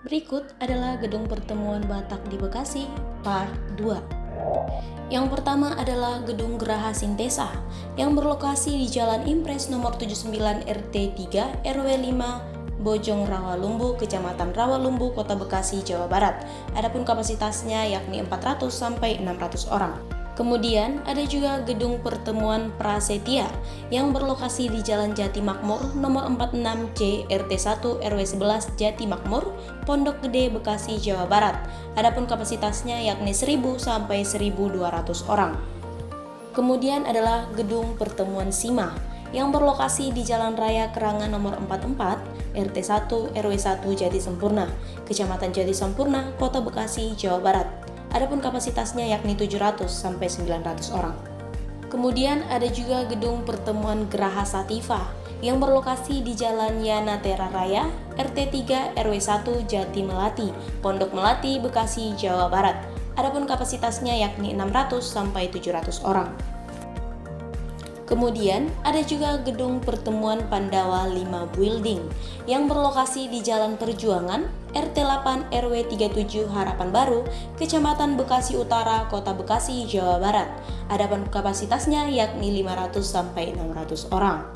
Berikut adalah gedung pertemuan Batak di Bekasi, Part 2. Yang pertama adalah Gedung Geraha Sintesa yang berlokasi di Jalan Impres nomor 79 RT 3 RW 5 Bojong Rawalumbu, Kecamatan Rawalumbu, Kota Bekasi, Jawa Barat. Adapun kapasitasnya yakni 400 sampai 600 orang. Kemudian ada juga Gedung Pertemuan Prasetya yang berlokasi di Jalan Jati Makmur nomor 46C RT 1 RW 11 Jati Makmur, Pondok Gede, Bekasi, Jawa Barat. Adapun kapasitasnya yakni 1000 sampai 1200 orang. Kemudian adalah Gedung Pertemuan SIMA yang berlokasi di Jalan Raya Kerangan nomor 44 RT 1 RW 1 Jati Sempurna, Kecamatan Jati Sempurna, Kota Bekasi, Jawa Barat. Adapun kapasitasnya yakni 700 sampai 900 orang. Kemudian ada juga Gedung Pertemuan Geraha Sativa yang berlokasi di Jalan Yanatera Raya, RT 3 RW 1 Jati Melati, Pondok Melati, Bekasi, Jawa Barat. Adapun kapasitasnya yakni 600 sampai 700 orang. Kemudian ada juga Gedung Pertemuan Pandawa 5 Building yang berlokasi di Jalan Perjuangan, RT 8 RW 37 Harapan Baru, Kecamatan Bekasi Utara, Kota Bekasi, Jawa Barat. Adapun kapasitasnya yakni 500 sampai 600 orang.